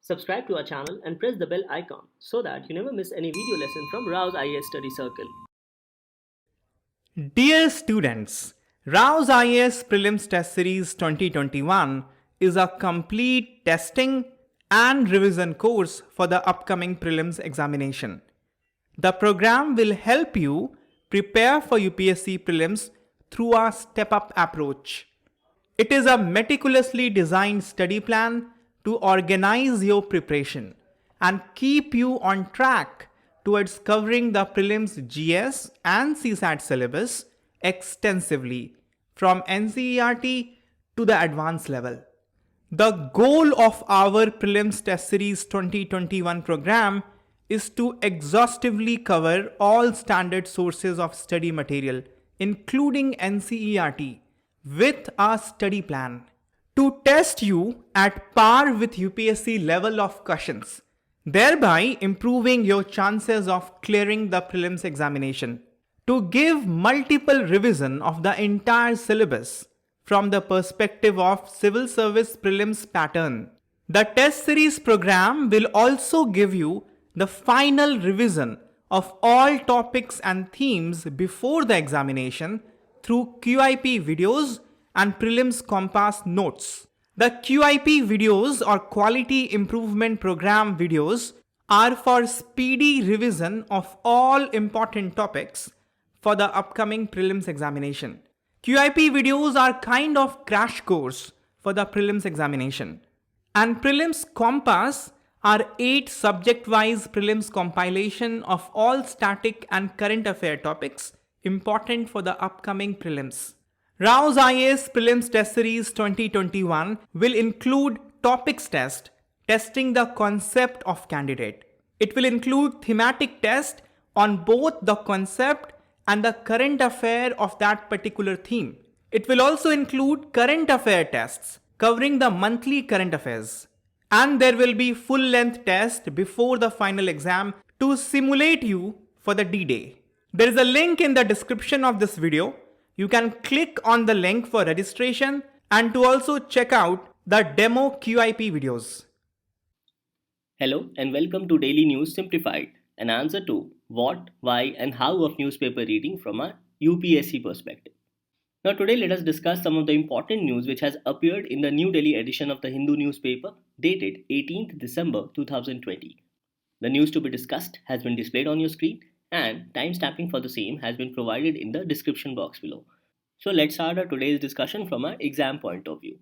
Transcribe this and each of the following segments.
Subscribe to our channel and press the bell icon so that you never miss any video lesson from Rao's IAS Study Circle. Dear students, Rao's IAS Prelims Test Series 2021 is a complete testing and revision course for the upcoming prelims examination. The program will help you prepare for UPSC prelims through a step-up approach. It is a meticulously designed study plan to organize your preparation and keep you on track towards covering the prelims GS and CSAT syllabus extensively from NCERT to the advanced level. The goal of our Prelims Test Series 2021 program is to exhaustively cover all standard sources of study material, including NCERT, with a study plan to test you at par with UPSC level of questions, thereby improving your chances of clearing the prelims examination. To give multiple revision of the entire syllabus from the perspective of civil service prelims pattern, the test series program will also give you the final revision of all topics and themes before the examination through QIP videos and prelims compass notes. The QIP videos or Quality Improvement Program videos are for speedy revision of all important topics for the upcoming prelims examination. QIP videos are kind of crash course for the prelims examination. And prelims compass are 8 subject-wise prelims compilation of all static and current affair topics important for the upcoming prelims. Rao's IAS Prelims Test Series 2021 will include topics test, testing the concept of candidate. It will include thematic test on both the concept and the current affair of that particular theme. It will also include current affair tests covering the monthly current affairs. And there will be full-length test before the final exam to simulate you for the D-Day. There is a link in the description of this video. You can click on the link for registration and to also check out the demo QIP videos. Hello and welcome to Daily News Simplified, an answer to what, why and how of newspaper reading from a UPSC perspective. Now today let us discuss some of the important news which has appeared in the New Delhi edition of the Hindu newspaper dated 18th December 2020. The news to be discussed has been displayed on your screen and timestamping for the same has been provided in the description box below. So let's start our today's discussion from an exam point of view.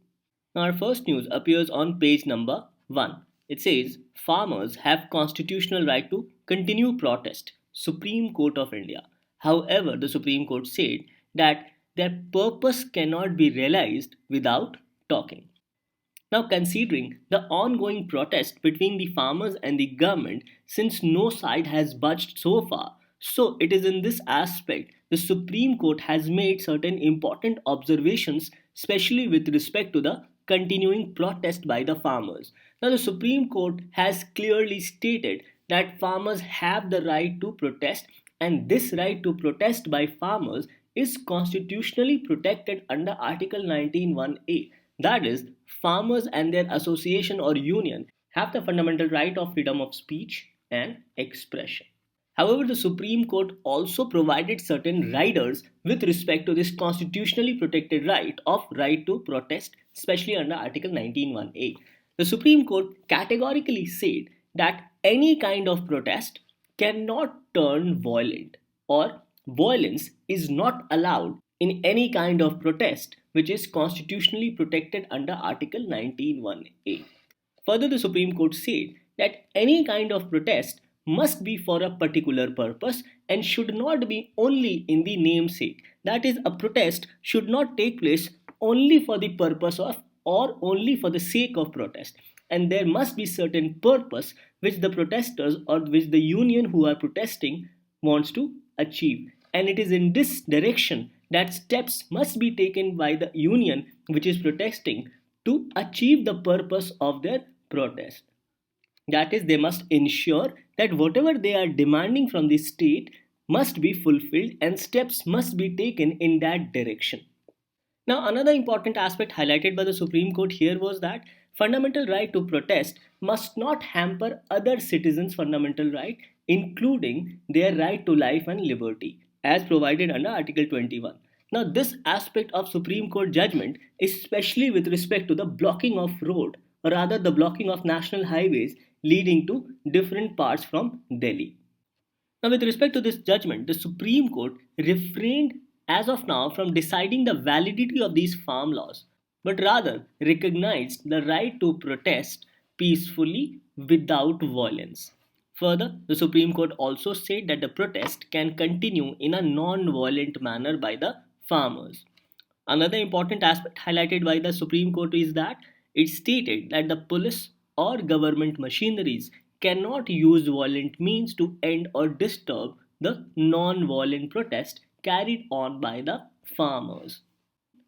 Now our first news appears on page number 1. It says, farmers have constitutional right to continue protest, Supreme Court of India. However, the Supreme Court said that their purpose cannot be realized without talking. Now, considering the ongoing protest between the farmers and the government, since no side has budged so far, so it is in this aspect the Supreme Court has made certain important observations, especially with respect to the continuing protest by the farmers. Now, the Supreme Court has clearly stated that farmers have the right to protest, and this right to protest by farmers is constitutionally protected under Article 19(1)(a). That is, farmers and their association or union have the fundamental right of freedom of speech and expression. However, the Supreme Court also provided certain riders with respect to this constitutionally protected right to protest, especially under Article 19(1)(a). The Supreme Court categorically said that any kind of protest cannot turn violent, or violence is not allowed in any kind of protest which is constitutionally protected under Article 19(1)(a). Further, the Supreme Court said that any kind of protest must be for a particular purpose and should not be only in the namesake. That is, a protest should not take place only for the purpose of or only for the sake of protest. And there must be certain purpose which the protesters or which the union who are protesting wants to achieve. And it is in this direction that steps must be taken by the union which is protesting to achieve the purpose of their protest. That is, they must ensure that whatever they are demanding from the state must be fulfilled and steps must be taken in that direction. Now, another important aspect highlighted by the Supreme Court here was that Fundamental right to protest must not hamper other citizens' fundamental right, including their right to life and liberty, as provided under Article 21. Now, this aspect of Supreme Court judgment, especially with respect to the blocking of road, or rather the blocking of national highways leading to different parts from Delhi. Now, with respect to this judgment, the Supreme Court refrained as of now from deciding the validity of these farm laws, but rather recognized the right to protest peacefully without violence. Further, the Supreme Court also said that the protest can continue in a non violent manner by the farmers. Another important aspect highlighted by the Supreme Court is that it stated that the police or government machineries cannot use violent means to end or disturb the non violent protest carried on by the farmers.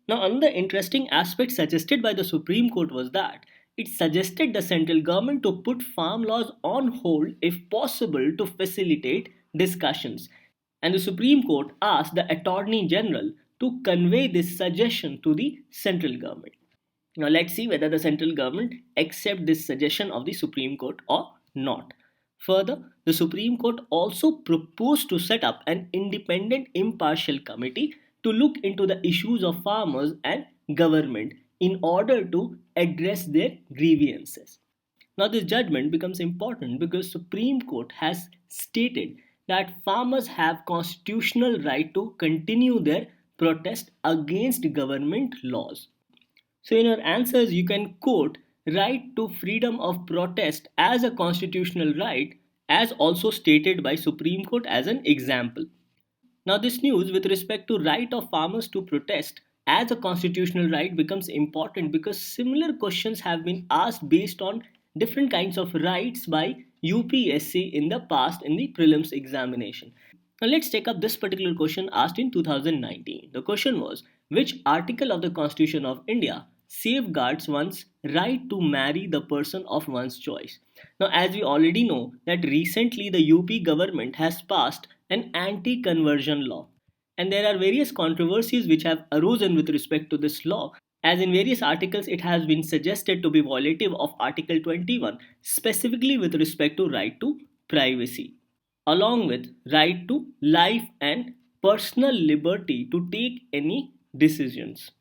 Now, another interesting aspect suggested by the Supreme Court was that it suggested the central government to put farm laws on hold if possible to facilitate discussions. And the Supreme Court asked the Attorney General to convey this suggestion to the central government. Now, let's see whether the central government accept this suggestion of the Supreme Court or not. Further, the Supreme Court also proposed to set up an independent impartial committee to look into the issues of farmers and government in order to address their grievances. Now this judgment becomes important because Supreme Court has stated that farmers have constitutional right to continue their protest against government laws. So in your answers, you can quote right to freedom of protest as a constitutional right, as also stated by Supreme Court as an example. Now this news with respect to right of farmers to protest as a constitutional right becomes important because similar questions have been asked based on different kinds of rights by UPSC in the past in the prelims examination. Now let's take up this particular question asked in 2019. The question was, which article of the Constitution of India safeguards one's right to marry the person of one's choice? Now, as we already know that recently the UP government has passed an anti-conversion law, and there are various controversies which have arisen with respect to this law, as in various articles it has been suggested to be violative of Article 21, specifically with respect to right to privacy, along with right to life and personal liberty to take any decisions.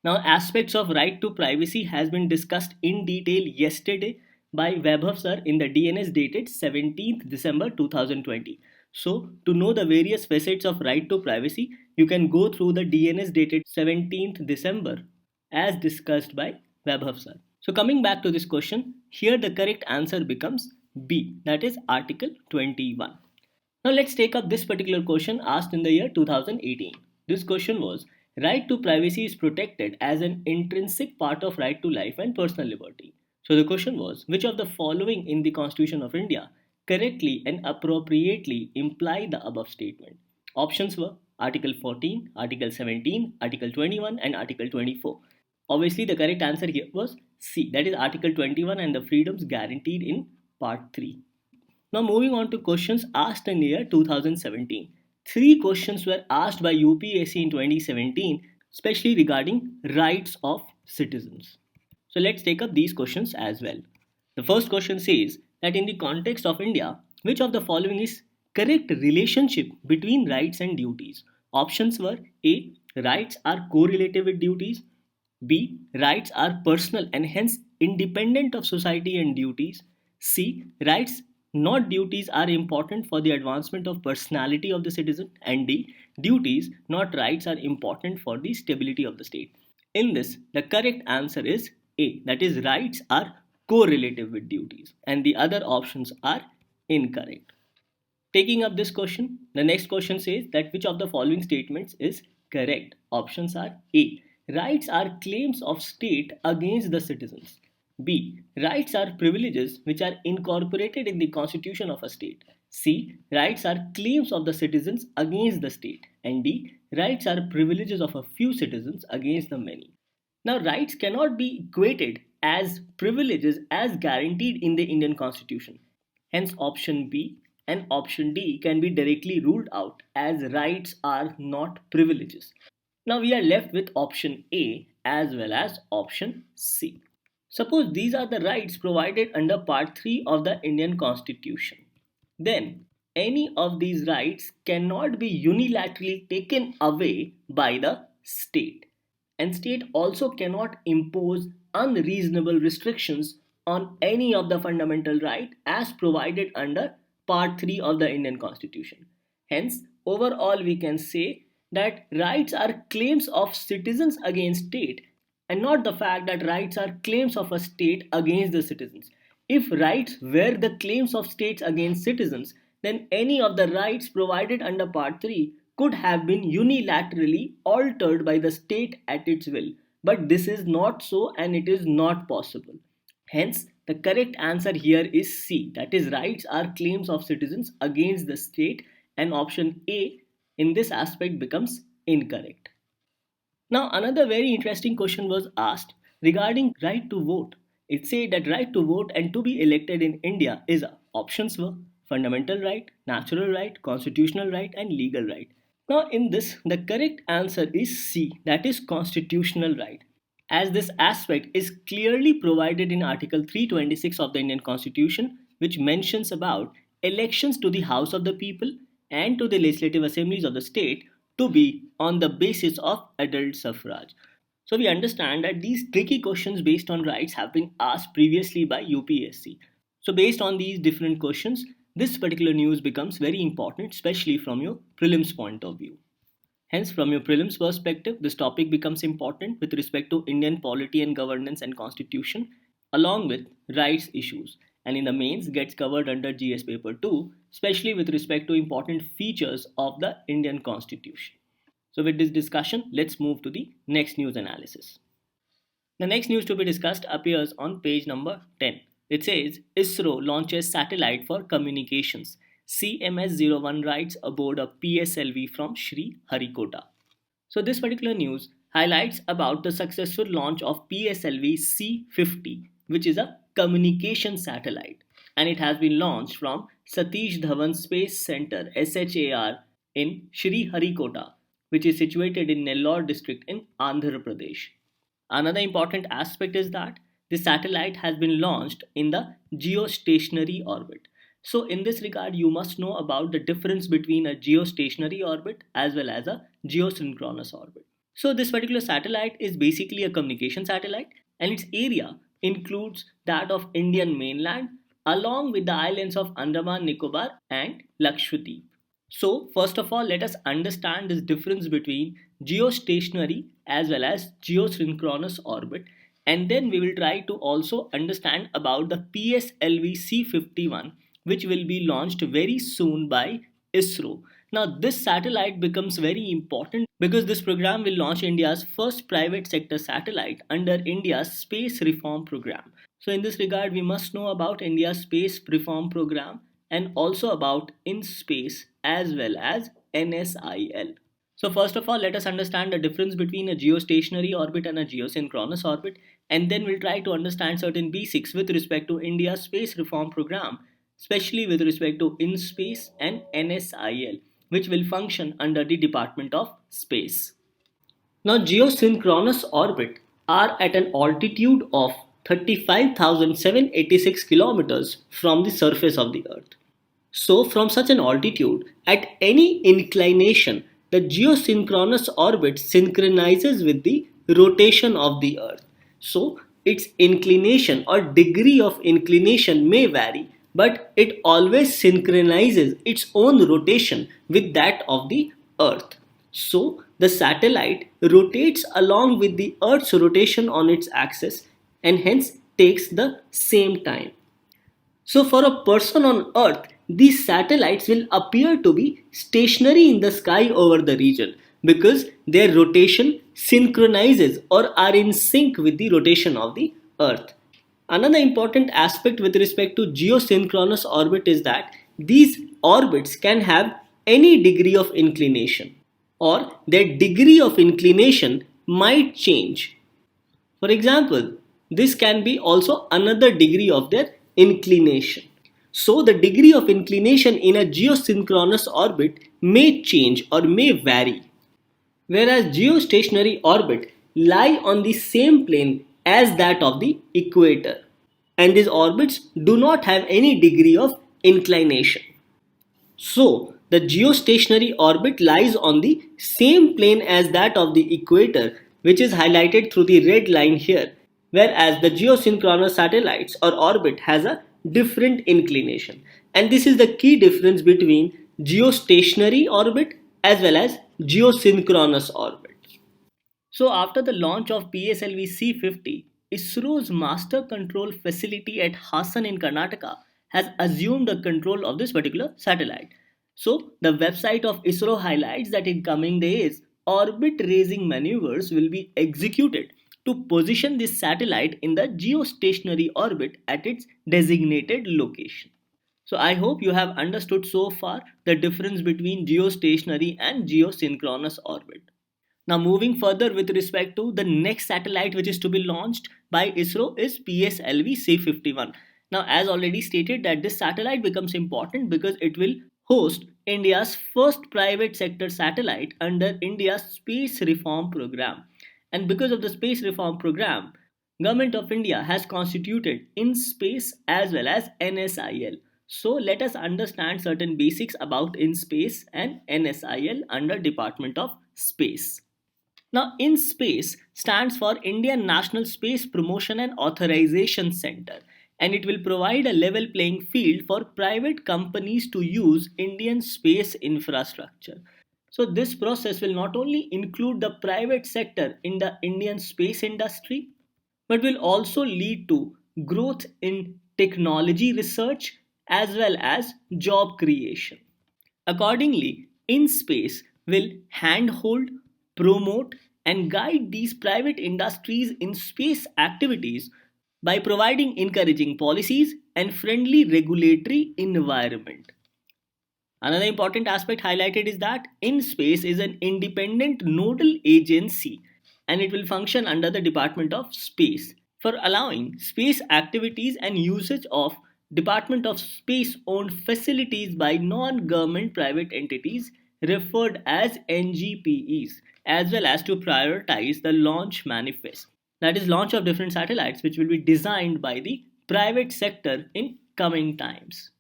Now, aspects of right to privacy has been discussed in detail yesterday by Vaibhav sir in the DNS dated 17th December 2020. So, to know the various facets of right to privacy, you can go through the DNS dated 17th December as discussed by Vaibhav sir. So, coming back to this question, here the correct answer becomes B, that is Article 21. Now let's take up this particular question asked in the year 2018. This question was, right to privacy is protected as an intrinsic part of right to life and personal liberty. So the question was, which of the following in the Constitution of India correctly and appropriately imply the above statement? Options were Article 14, Article 17, Article 21 and Article 24. Obviously the correct answer here was C, that is Article 21 and the freedoms guaranteed in Part 3. Now moving on to questions asked in the year 2017. Three questions were asked by UPSC in 2017, especially regarding rights of citizens. So let's take up these questions as well. The first question says that in the context of India, which of the following is correct relationship between rights and duties? Options were A, rights are correlative with duties, B, rights are personal and hence independent of society and duties, C, rights not duties are important for the advancement of personality of the citizen, and D, duties not rights are important for the stability of the state. In this, the correct answer is A, that is rights are correlative with duties, and the other options are incorrect. Taking up this question, the next question says that which of the following statements is correct? Options are A, rights are claims of state against the citizens. B, rights are privileges which are incorporated in the constitution of a state. C, rights are claims of the citizens against the state. And D, rights are privileges of a few citizens against the many. Now, rights cannot be equated as privileges as guaranteed in the Indian constitution. Hence, option B and option D can be directly ruled out as rights are not privileges. Now, we are left with option A as well as option C. Suppose these are the rights provided under Part 3 of the Indian Constitution. Then, any of these rights cannot be unilaterally taken away by the state. And state also cannot impose unreasonable restrictions on any of the fundamental right as provided under Part 3 of the Indian Constitution. Hence, overall we can say that rights are claims of citizens against state and not the fact that rights are claims of a state against the citizens. If rights were the claims of states against citizens, then any of the rights provided under Part 3 could have been unilaterally altered by the state at its will. But this is not so and it is not possible. Hence, the correct answer here is C, that is, rights are claims of citizens against the state, and option A in this aspect becomes incorrect. Now, another very interesting question was asked regarding right to vote. It said that right to vote and to be elected in India is options were fundamental right, natural right, constitutional right, and legal right. Now, in this, the correct answer is C, that is constitutional right, as this aspect is clearly provided in Article 326 of the Indian Constitution, which mentions about elections to the House of the People and to the legislative assemblies of the state to be on the basis of adult suffrage. So we understand that these tricky questions based on rights have been asked previously by UPSC. So based on these different questions, this particular news becomes very important, especially from your prelims point of view. Hence, from your prelims perspective, this topic becomes important with respect to Indian polity and governance and constitution, along with rights issues, and in the mains gets covered under GS paper 2, especially with respect to important features of the Indian constitution. So with this discussion, let's move to the next news analysis. The next news to be discussed appears on page number 10. It says ISRO launches satellite for communications. CMS-01 rides aboard a PSLV from Sri Harikota. So this particular news highlights about the successful launch of PSLV C-50, which is a communication satellite, and it has been launched from Satish Dhawan Space Center SHAR in Sri Harikota, which is situated in Nellore district in Andhra Pradesh. Another important aspect is that the satellite has been launched in the geostationary orbit. So in this regard, you must know about the difference between a geostationary orbit as well as a geosynchronous orbit. So this particular satellite is basically a communication satellite, and its area includes that of Indian mainland along with the islands of Andaman, Nicobar and Lakshadweep. So first of all, let us understand this difference between geostationary as well as geosynchronous orbit, and then we will try to also understand about the PSLV C-51, which will be launched very soon by ISRO. Now, this satellite becomes very important because this program will launch India's first private sector satellite under India's space reform program. So, in this regard, we must know about India's space reform program and also about InSpace as well as NSIL. So, first of all, let us understand the difference between a geostationary orbit and a geosynchronous orbit, and then we'll try to understand certain basics with respect to India's space reform program, especially with respect to InSpace and NSIL, which will function under the Department of Space. Now, geosynchronous orbit are at an altitude of 35,786 kilometers from the surface of the Earth. So, from such an altitude, at any inclination, the geosynchronous orbit synchronizes with the rotation of the Earth. So, its inclination or degree of inclination may vary, but it always synchronizes its own rotation with that of the Earth. So, the satellite rotates along with the Earth's rotation on its axis and hence takes the same time. So, for a person on Earth, these satellites will appear to be stationary in the sky over the region because their rotation synchronizes or are in sync with the rotation of the Earth. Another important aspect with respect to geosynchronous orbit is that these orbits can have any degree of inclination, or their degree of inclination might change. For example, this can be also another degree of their inclination. So the degree of inclination in a geosynchronous orbit may change or may vary. Whereas geostationary orbit lie on the same plane as that of the equator, and these orbits do not have any degree of inclination. So, the geostationary orbit lies on the same plane as that of the equator, which is highlighted through the red line here, whereas the geosynchronous satellites or orbit has a different inclination. And this is the key difference between geostationary orbit as well as geosynchronous orbit. So, after the launch of PSLV C-50, ISRO's master control facility at Hassan in Karnataka has assumed the control of this particular satellite. So, the website of ISRO highlights that in coming days, orbit raising maneuvers will be executed to position this satellite in the geostationary orbit at its designated location. So, I hope you have understood so far the difference between geostationary and geosynchronous orbit. Now, moving further with respect to the next satellite which is to be launched by ISRO is PSLV C-51. Now, as already stated, that this satellite becomes important because it will host India's first private sector satellite under India's space reform program. And because of the space reform program, Government of India has constituted InSpace as well as NSIL. So let us understand certain basics about InSpace and NSIL under Department of Space. Now, InSpace stands for Indian National Space Promotion and Authorization Center, and it will provide a level playing field for private companies to use Indian space infrastructure. So, this process will not only include the private sector in the Indian space industry, but will also lead to growth in technology research as well as job creation. Accordingly, InSpace will handhold, promote, and guide these private industries in space activities by providing encouraging policies and friendly regulatory environment. Another important aspect highlighted is that InSpace is an independent nodal agency and it will function under the Department of Space for allowing space activities and usage of Department of Space owned facilities by non government private entities referred as NGPEs, as well as to prioritize the launch manifest, that is launch of different satellites which will be designed by the private sector in coming times.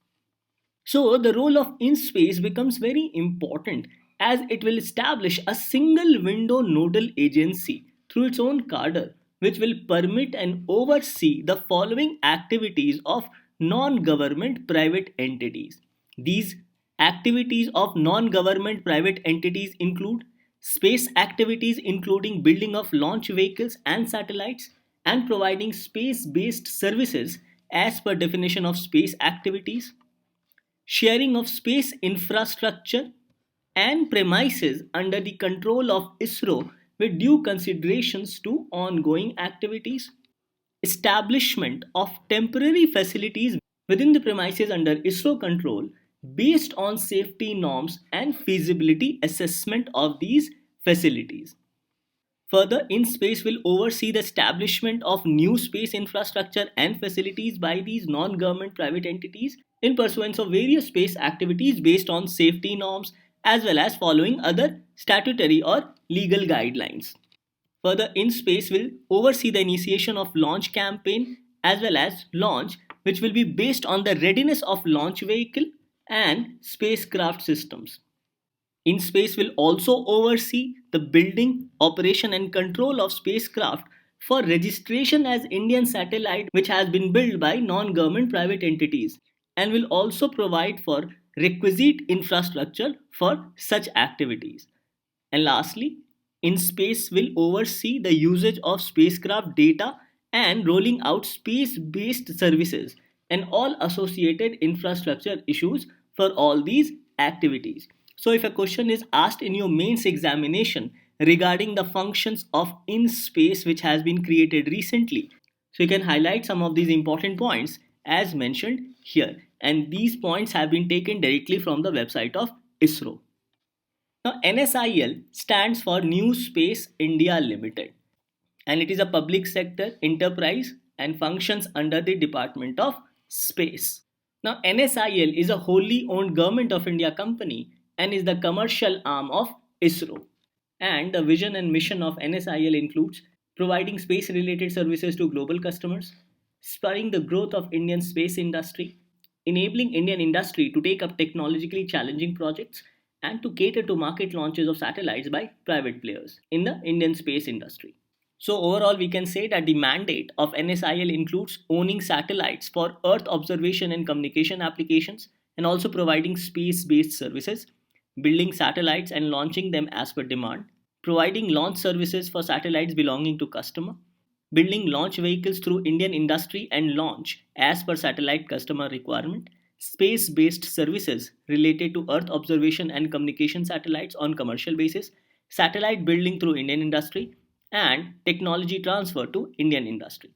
So, the role of InSpace becomes very important as it will establish a single window nodal agency through its own cadre, which will permit and oversee the following activities of non government private entities. These activities of non government private entities include space activities, including building of launch vehicles and satellites, and providing space based services as per definition of space activities, sharing of space infrastructure and premises under the control of ISRO with due considerations to ongoing activities, establishment of temporary facilities within the premises under ISRO control based on safety norms and feasibility assessment of these facilities. Further, InSpace will oversee the establishment of new space infrastructure and facilities by these non government private entities in pursuance of various space activities based on safety norms as well as following other statutory or legal guidelines. Further, InSpace will oversee the initiation of launch campaign as well as launch, which will be based on the readiness of launch vehicle and spacecraft systems. InSpace will also oversee the building, operation, and control of spacecraft for registration as Indian satellite, which has been built by non government private entities, and will also provide for requisite infrastructure for such activities. And lastly, InSpace will oversee the usage of spacecraft data and rolling out space based services and all associated infrastructure issues for all these activities. So, if a question is asked in your mains examination regarding the functions of InSpace which has been created recently, so you can highlight some of these important points as mentioned here. And these points have been taken directly from the website of ISRO. Now, NSIL stands for New Space India Limited, and it is a public sector enterprise and functions under the Department of Space. Now, NSIL is a wholly owned Government of India company and is the commercial arm of ISRO. And the vision and mission of NSIL includes providing space related services to global customers, spurring the growth of Indian space industry, enabling Indian industry to take up technologically challenging projects and to cater to market launches of satellites by private players in the Indian space industry. So, overall, we can say that the mandate of NSIL includes owning satellites for Earth observation and communication applications, and also providing space based services, building satellites and launching them as per demand, providing launch services for satellites belonging to customer, building launch vehicles through Indian industry and launch as per satellite customer requirement, space based services related to Earth observation and communication satellites on commercial basis, satellite building through Indian industry, and technology transfer to Indian industry.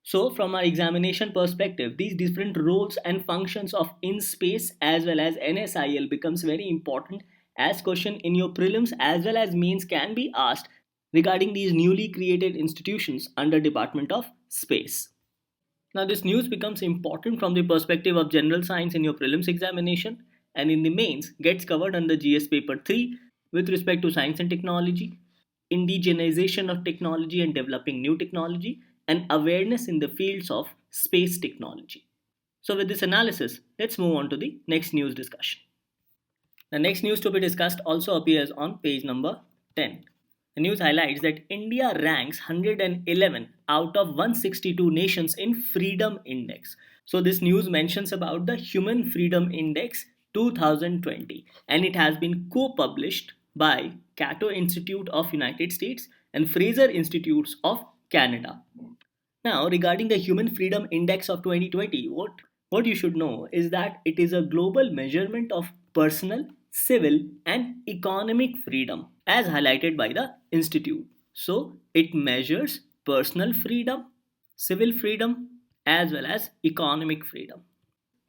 So, from our examination perspective, these different roles and functions of in space as well as NSIL becomes very important as question in your prelims as well as mains can be asked regarding these newly created institutions under Department of Space. Now, this news becomes important from the perspective of general science in your prelims examination and in the mains gets covered under GS paper 3 with respect to science and technology, indigenization of technology and developing new technology, and awareness in the fields of space technology. So, with this analysis, let's move on to the next news discussion. The next news to be discussed also appears on page number 10. The news highlights that India ranks 111 out of 162 nations in Freedom Index. So this news mentions about the Human Freedom Index 2020 and it has been co-published by Cato Institute of United States and Fraser Institutes of Canada. Now, regarding the Human Freedom Index of 2020, what you should know is that it is a global measurement of personal, civil, and economic freedom as highlighted by the Institute. So, it measures personal freedom, civil freedom, as well as economic freedom.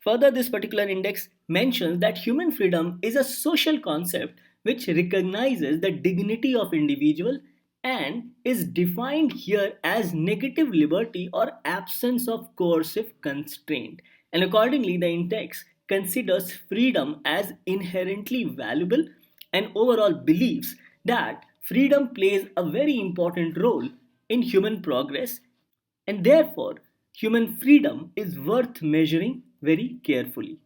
Further, this particular index mentions that human freedom is a social concept which recognizes the dignity of individual and is defined here as negative liberty or absence of coercive constraint. And accordingly, the index considers freedom as inherently valuable and overall believes that freedom plays a very important role in human progress and therefore human freedom is worth measuring very carefully.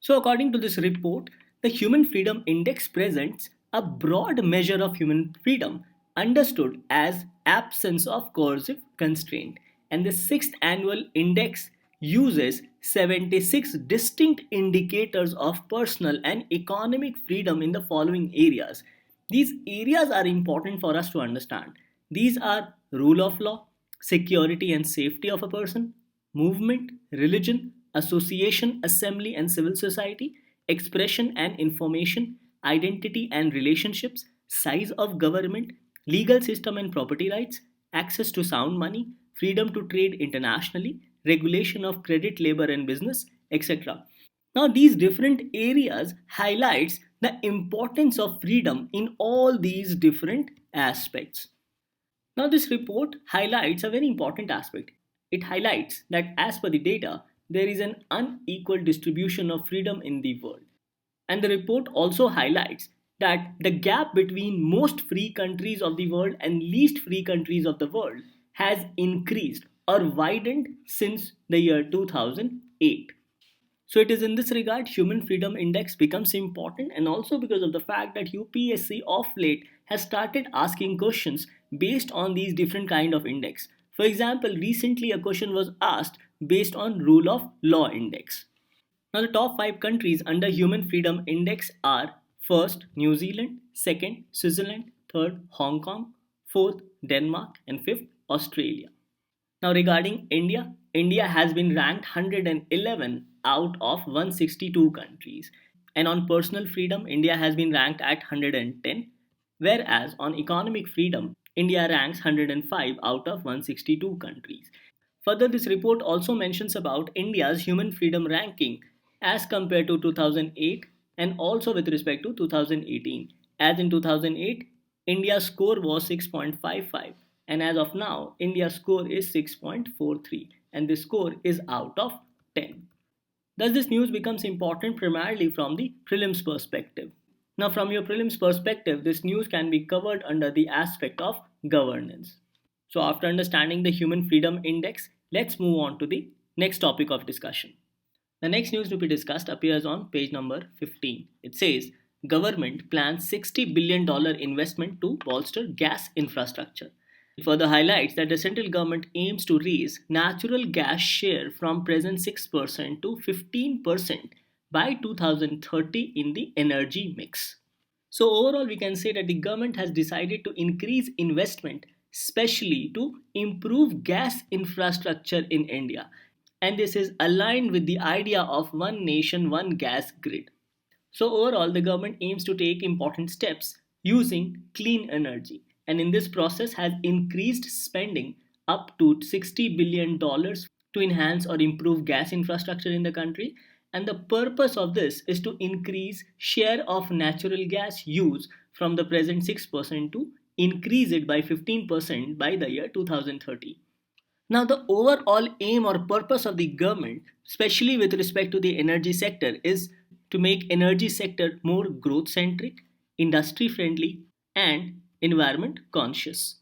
So, according to this report, the Human Freedom Index presents a broad measure of human freedom understood as absence of coercive constraint, and the sixth annual index uses 76 distinct indicators of personal and economic freedom in the following areas. These areas are important for us to understand. These are rule of law, security and safety of a person, movement, religion, association, assembly and civil society, expression and information, identity and relationships, size of government, legal system and property rights, access to sound money, freedom to trade internationally, regulation of credit, labor and business, etc. Now these different areas highlights the importance of freedom in all these different aspects. Now, this report highlights a very important aspect. It highlights that as per the data, there is an unequal distribution of freedom in the world. And the report also highlights that the gap between most free countries of the world and least free countries of the world has increased or widened since the year 2008. So it is in this regard Human Freedom Index becomes important and also because of the fact that UPSC of late has started asking questions based on these different kind of index. For example, recently a question was asked based on rule of law index. Now the top 5 countries under Human Freedom Index are first New Zealand, second Switzerland, third Hong Kong, fourth Denmark and fifth Australia. Now, regarding India, India has been ranked 111 out of 162 countries. And on personal freedom, India has been ranked at 110, whereas on economic freedom, India ranks 105 out of 162 countries. Further, this report also mentions about India's human freedom ranking as compared to 2008 and also with respect to 2018. As in 2008, India's score was 6.55 and as of now, India's score is 6.43 and this score is out of 10. Thus, this news becomes important primarily from the prelims perspective. Now, from your prelims perspective, this news can be covered under the aspect of governance. So, after understanding the Human Freedom Index, let's move on to the next topic of discussion. The next news to be discussed appears on page number 15. It says government plans $60 billion investment to bolster gas infrastructure. It further highlights that the central government aims to raise natural gas share from present 6% to 15% by 2030 in the energy mix. So, overall, we can say that the government has decided to increase investment, especially to improve gas infrastructure in India. And this is aligned with the idea of one nation, one gas grid. So, overall, the government aims to take important steps using clean energy, and in this process has increased spending up to $60 billion to enhance or improve gas infrastructure in the country. And the purpose of this is to increase share of natural gas use from the present 6% to increase it by 15% by the year 2030. Now, the overall aim or purpose of the government, especially with respect to the energy sector, is to make energy sector more growth centric, industry friendly, and environment conscious.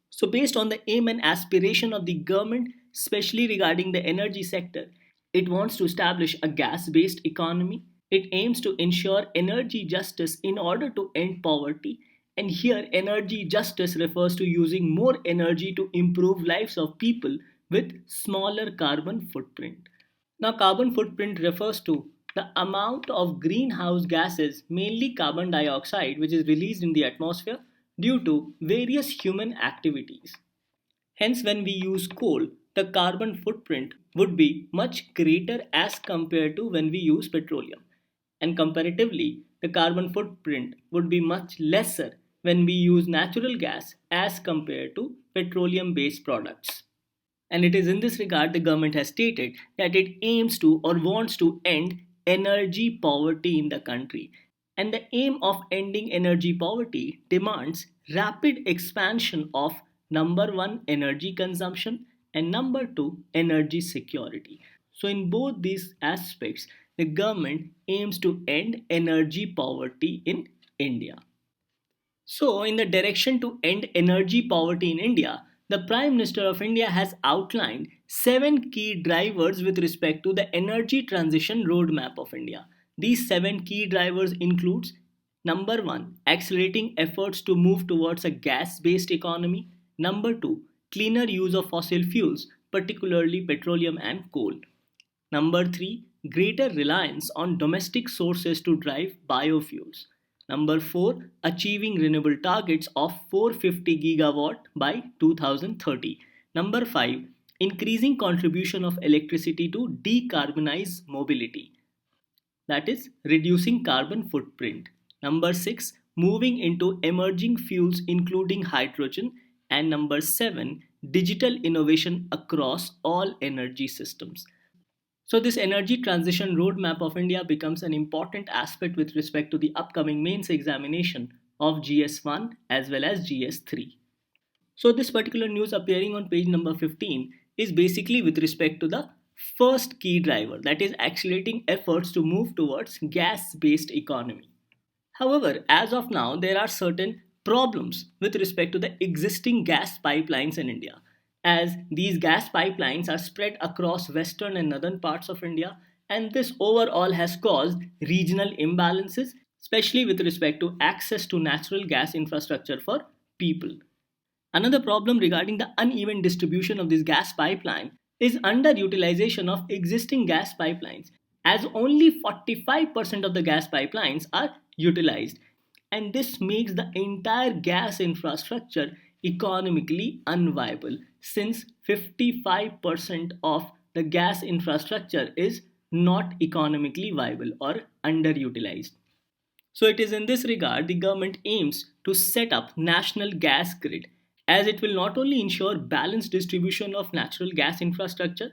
So, based on the aim and aspiration of the government, especially regarding the energy sector, it wants to establish a gas based economy. It aims to ensure energy justice in order to end poverty. And here, energy justice refers to using more energy to improve lives of people with smaller carbon footprint. Now, carbon footprint refers to the amount of greenhouse gases, mainly carbon dioxide, which is released in the atmosphere due to various human activities. Hence, when we use coal, the carbon footprint would be much greater as compared to when we use petroleum. And comparatively, the carbon footprint would be much lesser when we use natural gas as compared to petroleum based products. And it is in this regard the government has stated that it aims to or wants to end energy poverty in the country. And the aim of ending energy poverty demands rapid expansion of number one, energy consumption, and number two, energy security. So, in both these aspects, the government aims to end energy poverty in India. So, in the direction to end energy poverty in India, the Prime Minister of India has outlined seven key drivers with respect to the energy transition roadmap of India. These seven key drivers includes number 1, accelerating efforts to move towards a gas-based economy. Number 2, cleaner use of fossil fuels, particularly petroleum and coal. Number 3, greater reliance on domestic sources to drive biofuels. Number 4, achieving renewable targets of 450 gigawatt by 2030. Number 5, increasing contribution of electricity to decarbonize mobility, that is reducing carbon footprint. Number 6, moving into emerging fuels including hydrogen. And number 7, digital innovation across all energy systems. So, this energy transition roadmap of India becomes an important aspect with respect to the upcoming mains examination of GS1 as well as GS3. So, this particular news appearing on page number 15 is basically with respect to the first key driver, that is, accelerating efforts to move towards gas based economy. However, as of now, there are certain problems with respect to the existing gas pipelines in India, as these gas pipelines are spread across western and northern parts of India, and this overall has caused regional imbalances, especially with respect to access to natural gas infrastructure for people. Another problem regarding the uneven distribution of this gas pipeline is underutilization of existing gas pipelines, as only 45% of the gas pipelines are utilized, and this makes the entire gas infrastructure economically unviable, since 55% of the gas infrastructure is not economically viable or underutilized. So it is in this regard the government aims to set up national gas grid, as it will not only ensure balanced distribution of natural gas infrastructure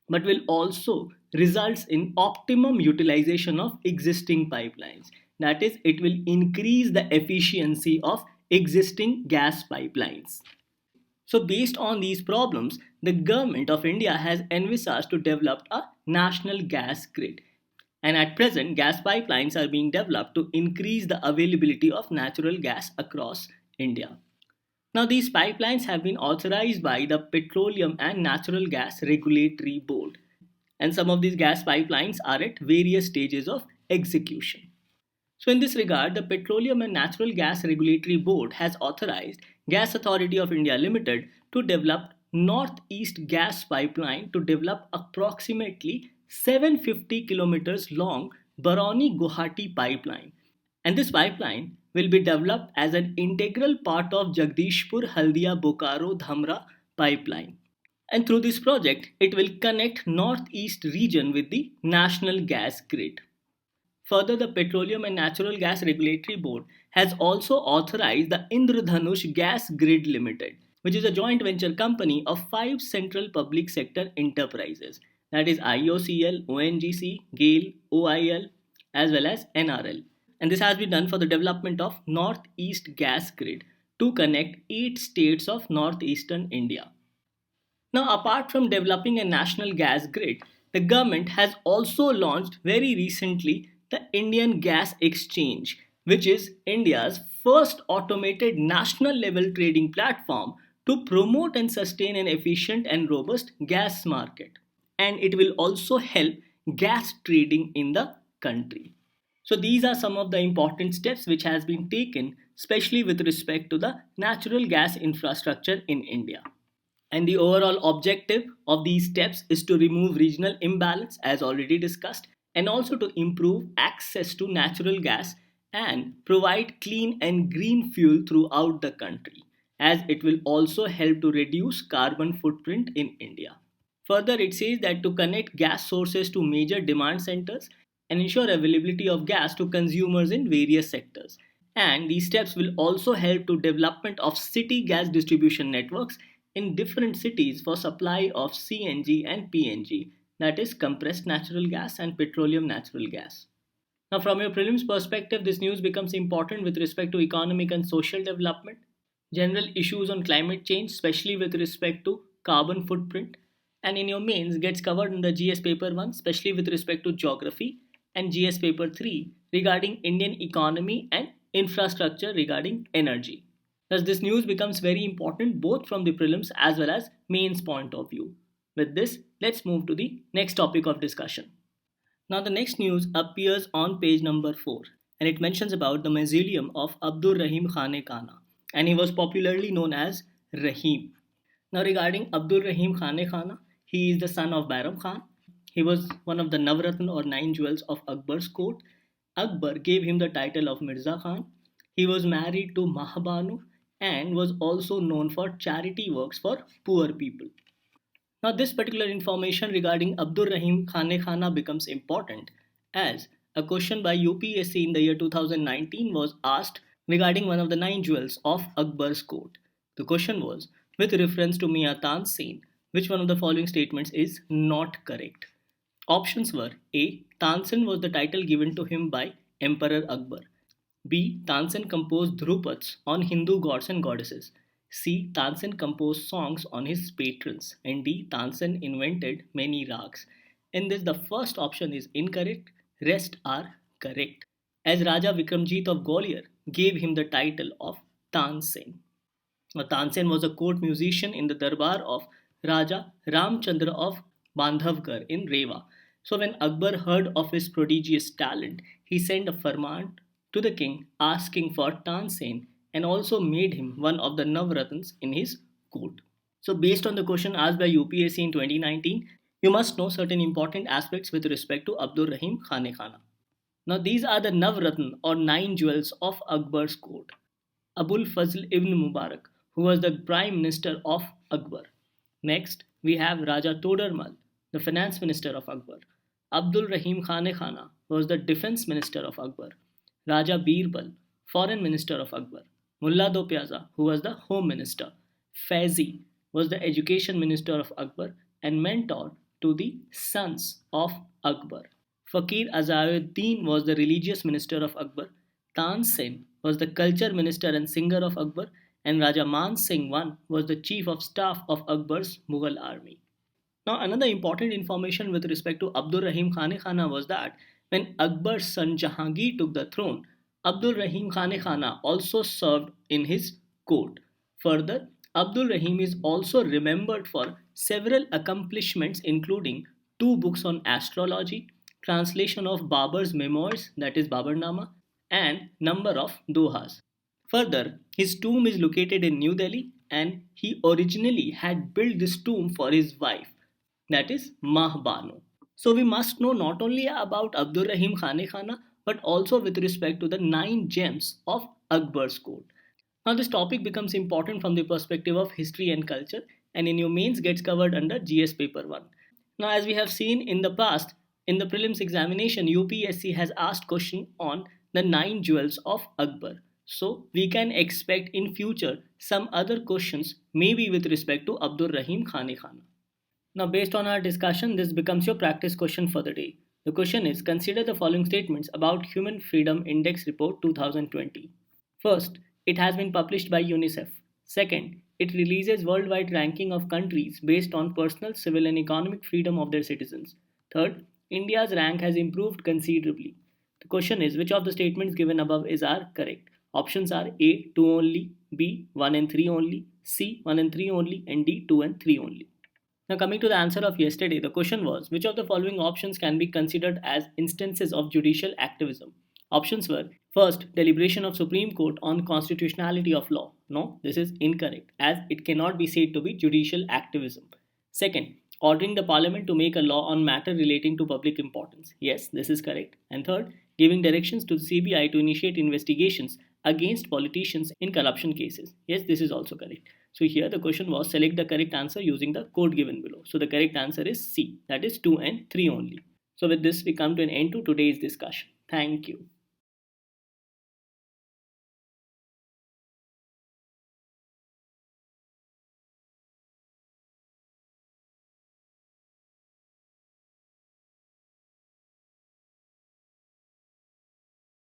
but will also results in optimum utilization of existing pipelines. That is, it will increase the efficiency of existing gas pipelines. So, based on these problems, the government of India has envisaged to develop a national gas grid. And at present, gas pipelines are being developed to increase the availability of natural gas across India. Now, these pipelines have been authorized by the Petroleum and Natural Gas Regulatory Board, and some of these gas pipelines are at various stages of execution. So, in this regard, the Petroleum and Natural Gas Regulatory Board has authorized Gas Authority of India Limited to develop Northeast Gas Pipeline to develop approximately 750 kilometers long Barauni Guwahati pipeline. And this pipeline will be developed as an integral part of Jagdishpur Haldia Bokaro Dhamra pipeline. And through this project, it will connect Northeast region with the national gas grid. Further, the Petroleum and Natural Gas Regulatory Board has also authorized the Indradhanush Gas Grid Limited, which is a joint venture company of five central public sector enterprises, that is IOCL, ONGC, GAIL, OIL, as well as NRL. And this has been done for the development of Northeast Gas Grid to connect 8 states of northeastern India. Now, apart from developing a national gas grid, the government has also launched very recently the Indian Gas Exchange, which is India's first automated national level trading platform to promote and sustain an efficient and robust gas market. And it will also help gas trading in the country. So these are some of the important steps which has been taken, especially with respect to the natural gas infrastructure in India. And the overall objective of these steps is to remove regional imbalance, as already discussed, and also to improve access to natural gas and provide clean and green fuel throughout the country, as it will also help to reduce carbon footprint in India. Further, it says that to connect gas sources to major demand centers and ensure availability of gas to consumers in various sectors. And these steps will also help to development of city gas distribution networks in different cities for supply of CNG and PNG, that is compressed natural gas and petroleum natural gas. Now, from your prelims perspective, this news becomes important with respect to economic and social development, general issues on climate change, especially with respect to carbon footprint, and in your mains gets covered in the GS paper 1, especially with respect to geography, and GS paper 3 regarding Indian economy and infrastructure regarding energy. Thus, this news becomes very important both from the prelims as well as mains point of view. With this, let's move to the next topic of discussion. Now, the next news appears on page number 4, and it mentions about the mausoleum of Abdur Rahim Khan-i-Khana, and he was popularly known as Rahim. Now, regarding Abdur Rahim Khan-i-Khana, he is the son of Bairam Khan. He was one of the Navratna or nine jewels of Akbar's court. Akbar gave him the title of Mirza Khan. He was married to Mahabanu and was also known for charity works for poor people. Now, this particular information regarding Abdur Rahim Khan-i-Khana becomes important as a question by UPSC in the year 2019 was asked regarding one of the nine jewels of Akbar's court. The question was, with reference to Mia Tansen, which one of the following statements is not correct? Options were A. Tansen was the title given to him by Emperor Akbar. B. Tansen composed Dhrupats on Hindu gods and goddesses. C. Tansen composed songs on his patrons. And D. Tansen invented many rags. In this, the first option is incorrect, rest are correct, as Raja Vikramjit of Gwalior gave him the title of Tansen. Now, Tansen was a court musician in the darbar of Raja Ramchandra of Bandhavgarh in Rewa. So, when Akbar heard of his prodigious talent, he sent a farman to the king asking for Tansen and also made him one of the Navratnas in his court. So, based on the question asked by UPSC in 2019, you must know certain important aspects with respect to Abdur Rahim Khan-i-Khana. Now, these are the Navratna or nine jewels of Akbar's court. Abul Fazl ibn Mubarak, who was the prime minister of Akbar. Next, we have Raja Todarmal, the finance minister of Akbar. Abdul Rahim Khan-i-Khana was the defense minister of Akbar. Raja Birbal, foreign minister of Akbar. Mullah Do Pyaza, who was the home minister. Faizi was the education minister of Akbar and mentor to the sons of Akbar. Fakir Azauddin was the religious minister of Akbar. Tansen was the culture minister and singer of Akbar, and Raja Man Singh I was the chief of staff of Akbar's Mughal army. Now, another important information with respect to Abdur Rahim Khan-i-Khana was that when Akbar's son Jahangir took the throne, Abdur Rahim Khan-i-Khana also served in his court. Further, Abdul Rahim is also remembered for several accomplishments, including two books on astrology, translation of Babur's memoirs, that is Baburnama, and number of dohas. Further, his tomb is located in New Delhi, and he originally had built this tomb for his wife, that is Mahbano. So we must know not only about Abdur Rahim Khan-i-Khana but also with respect to the 9 gems of Akbar's court. Now this topic becomes important from the perspective of history and culture, and in your mains gets covered under GS paper 1. Now as we have seen in the past, in the prelims examination UPSC has asked question on the 9 jewels of Akbar. So we can expect in future some other questions maybe with respect to Abdur Rahim Khan-i-Khana. Now, based on our discussion, this becomes your practice question for the day. The question is, consider the following statements about Human Freedom Index Report 2020. First, it has been published by UNICEF. Second, it releases worldwide ranking of countries based on personal, civil and economic freedom of their citizens. Third, India's rank has improved considerably. The question is, which of the statements given above are correct? Options are A, 2 only, B, 1 and 3 only, C, 1 and 3 only, and D, 2 and 3 only. Now, coming to the answer of yesterday, the question was, which of the following options can be considered as instances of judicial activism? Options were, first, deliberation of Supreme Court on constitutionality of law. No, this is incorrect, as it cannot be said to be judicial activism. Second, ordering the parliament to make a law on matter relating to public importance. Yes, this is correct. And third, giving directions to the CBI to initiate investigations against politicians in corruption cases. Yes, this is also correct. So here the question was, select the correct answer using the code given below. So the correct answer is C, that is 2 and 3 only. So with this we come to an end to today's discussion. Thank you.